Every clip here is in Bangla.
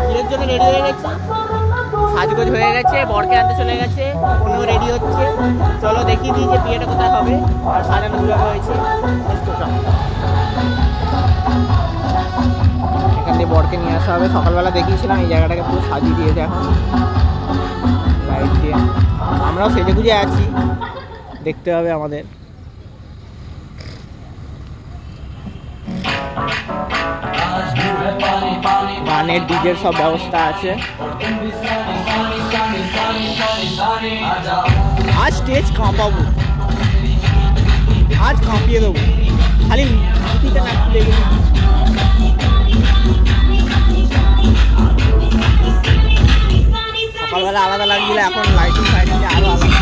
বিয়ের জন্য রেডি হয়ে গেছে, সাজগোজ হয়ে গেছে, বরকে আনতে চলে গেছে, কোনেও রেডি হচ্ছে। চলো দেখিয়ে দিই যে বিয়েটা কোথায় হবে আর সাজানো কীভাবে হয়েছে। এখান দিয়ে বরকে নিয়ে আসা হবে। সকালবেলা দেখিয়েছিলাম, এই জায়গাটাকে পুরো সাজিয়ে দিয়েছে এখন লাইট দিয়ে। আমরাও সেজে গুজে আছি, দেখতে হবে আমাদের। গানের ডিজের সব ব্যবস্থা আছে। আজ স্টেজ কাঁপাবো, আজ কাঁপিয়ে দেবো, খালি মুঠিটা না খুলে গেলে। সকালবেলা আলাদা লাগছিল, এখন লাইটিং ফাইটিং আরো আলাদা।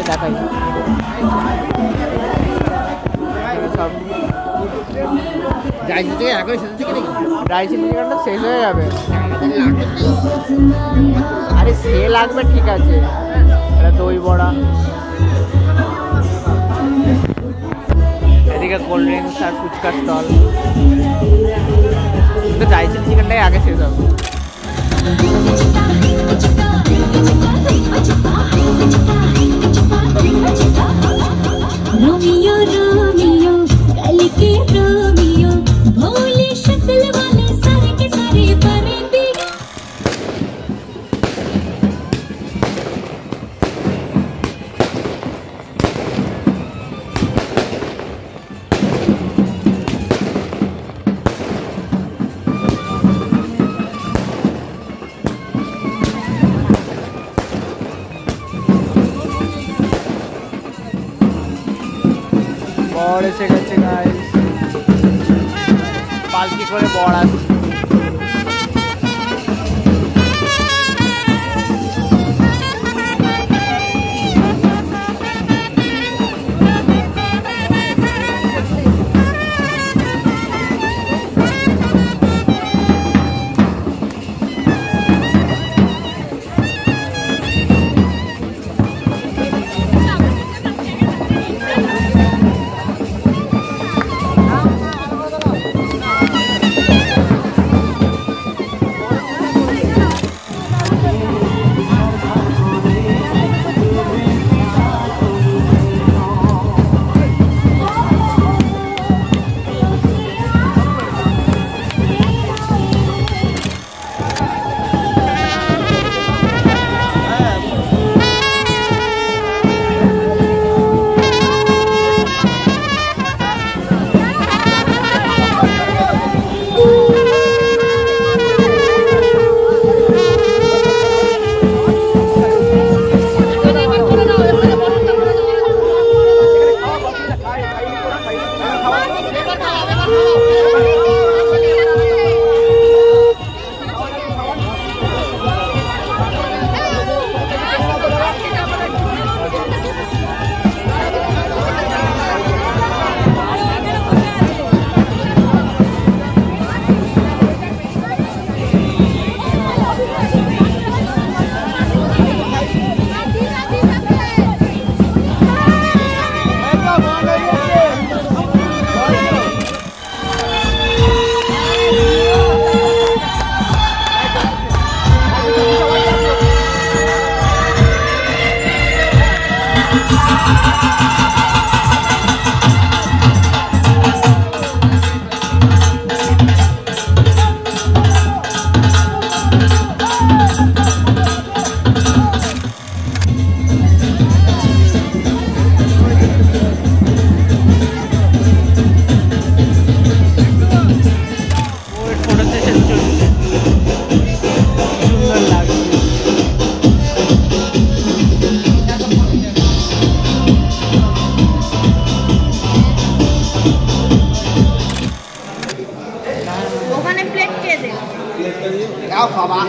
দেখাই ড্রাই শেষ হয়ে যাবে। আরে সে লাগবে, ঠিক আছে। দই বড়া, এদিকে কোল্ড ড্রিঙ্কস আর ফুচকার স্টল। কিন্তু ড্রাই চিলি চিকেনটাই আগে শেষ হবে। रोमियो रोमियो कल के रोमियो भोले शक्ल वाले सारे के सारे परेंगे। বর এসে গেছে গাইস, পালকি করে বর আসছে।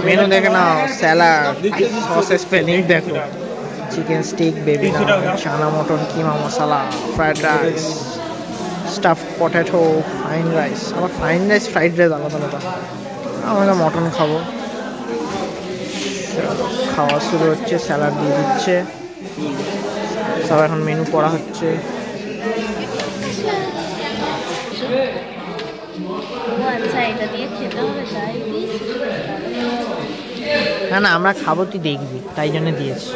मेनू देखे ना, सैलाड, सॉसेस पेनिक देखो, चिकन स्टिक, बेबी नान, चना mutton keema masala, fried rice, stuffed potato, fried rice. আমার ফ্রাইড রাইস আলাদা আলাদা। আমরা মটন খাবো। খাওয়া শুরু হচ্ছে, স্যালাড দিয়ে দিচ্ছে, সব এখন মেনু পড়া হচ্ছে। না না, আমরা খাবো, তুই দেখবি, তাই জন্য দিয়েছি।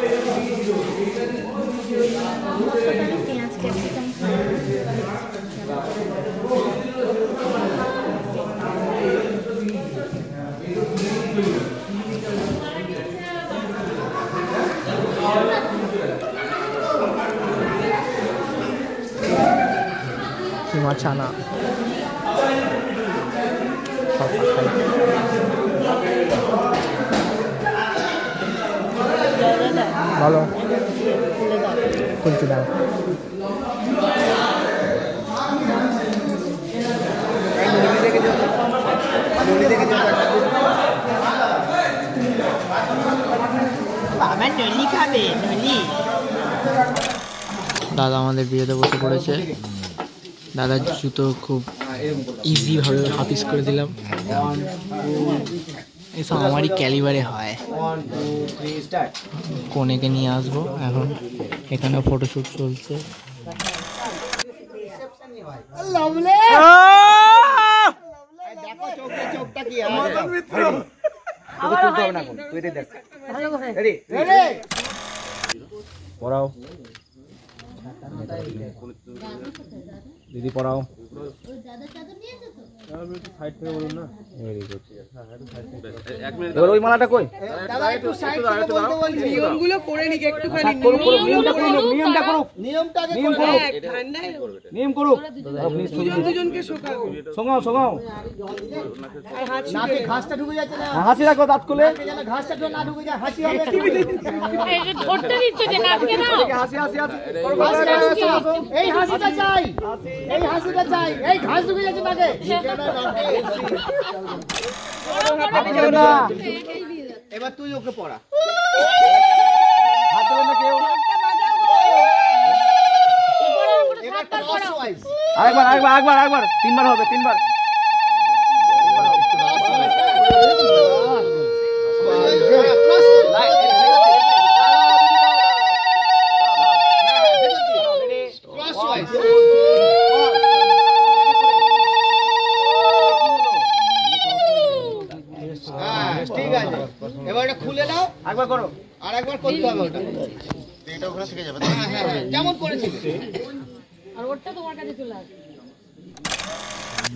কিমা চানা ভালো, খুলছি দাও। দাদা আমাদের বিয়েতে বসে পড়েছে। দাদার জুতো খুব ইজিভাবে হাফিস করে দিলাম। এসব আমারই ক্যালিবারে হয়। কনেকে নিয়ে আসবো এখন, এখানে ফটোশ্যুট চলছে। পড়াও দিদি, পড়াও। এবার ওই মালাটা কই? নিয়মগুলো করে নিক একটুখানি। নিয়ম করুক। দুজনকে শোনাও শোনাও। নাকে ঘাসটা ঢুকে যাচ্ছে না। হাসি রাখো, দাঁত খুলে। ঘাসটা না ঢুকে যায়, হাসি হবে। ধরতে দিচ্ছ যে নাকে না। হাসি হাসি হাসি। এই হাসিটা চাই, এই হাসিটা চাই। এই ঘাস ঢুকে যাচ্ছে নাকে। এবার তুই ওকে পড়া। হাত ধরে না কেউ। আরেকবার আরেকবার আরেকবার আরেকবার, তিনবার হবে, তিনবার। ঠিক আছে, এবার এটা খুলে নাও, একবার করো, আর একবার করতে হবে ওটা। এটা ওখানে থেকে যাবে। হ্যাঁ হ্যাঁ, যেমন করেছিল। আর ওটা তোমার কাছে চলে আসবে।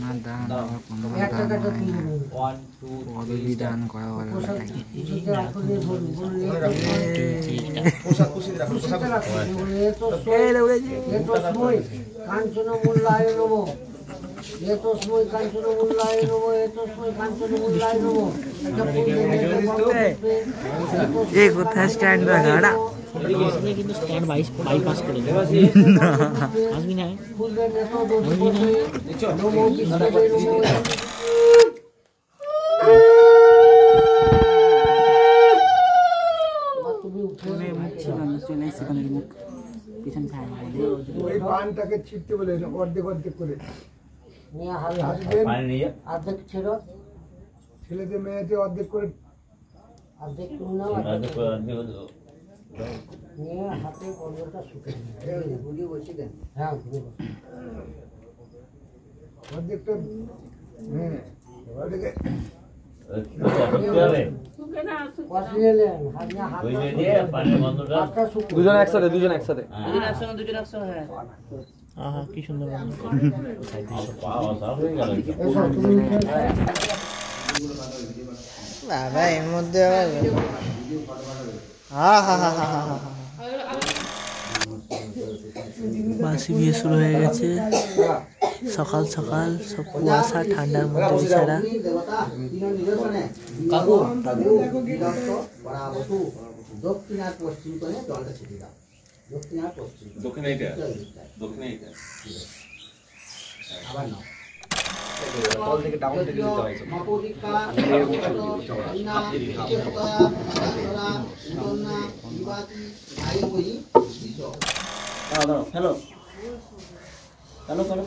না দান আর কোনো দান নাই। 1 2 3 দান করা হলো নাকি? পোশাক কুশি রাখো, পোশাক রাখো। এতো সময় কাঞ্চন মূল্যায় নব। এতো সময় কাঞ্চন মূল্যায় নব। এতো সময় কাঞ্চন মূল্যায় নব। এই কোথায় স্ট্যান্ড রাখাটা? কিন্তু স্ট্যান্ড বাইপাস করে দেবে। আসবি না? পানটাকে ছিটতে বলে অর্ধেক অর্ধেক করে অর্ধেক ছেড়ো, ছেলেদের মেয়েদের অর্ধেক করে, অর্ধেক নিয়ে হাতে কর্মটা শুকিয়ে ঘুরিয়ে বসে দেন। হ্যাঁ, অর্ধেকটা। হ্যাঁ, দুজন একসাথে, দুজন একসাথে, কি সুন্দর। বাবা এর মধ্যে বাসি বিয়ে শুরু হয়ে গেছে। সকাল সকাল সব কুয়াশা, ঠান্ডার মধ্যে বেচারা। দক্ষিণ আর পশ্চিম করে জলটা ছিটিয়ে দাও। দক্ষিণ আর পশ্চিম, দক্ষিণ এইটা, দক্ষিণ এইটা। আবার নাও, তল থেকে ডাউন থেকে দিতে হয়। মাপরিকা না চিত্তয়া সাতরা ইন্দনা বিবাতি আই ওই দিছো। দাও দাও, হ্যালো। চলো চলো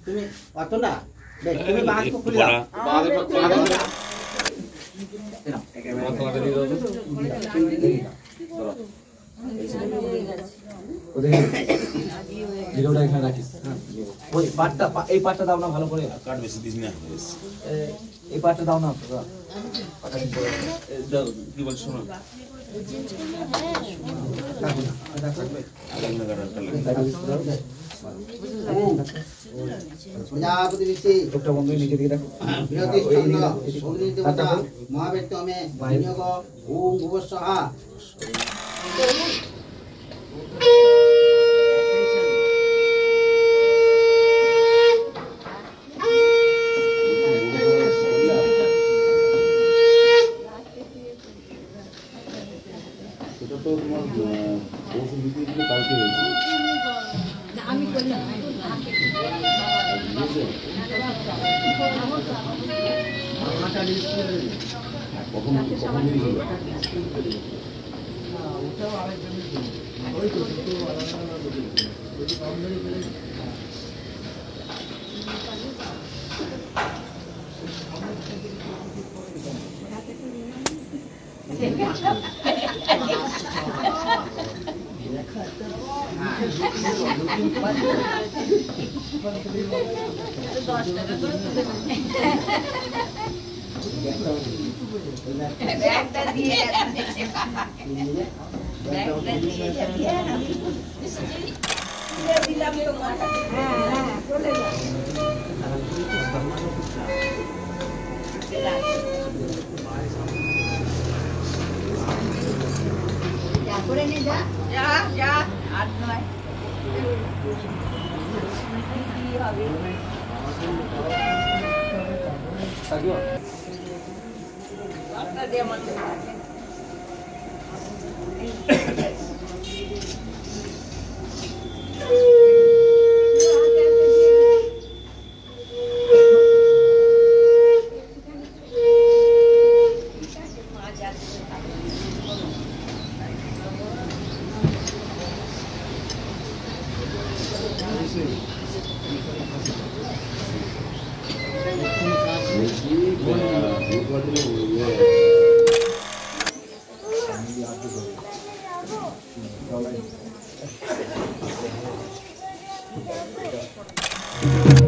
তুমি অত না তুমি বাঁধ খুলে দাও ওই পাটটা এই পাটটা দাও না ভালো করে কাট বেশি দিস না এই পাটটা দাও না কি বলছ শোনো প্রজাপতি ঋষি একটা বন্ধু নিচে দিকে দেখো বৃহতি ছন্দ অগ্নি দেবতা মহাবেত্তমে বিনিয়োগ ওম ভুবস্বহা সেটা তো তোমার কোর্স দিতে দিতে কালকে হয়েছে আমি করলাম কখন দিয়েছিল করে নিয়ে যা যা আর নয় কি হবে আপনার দিয়ে মতো Thank you.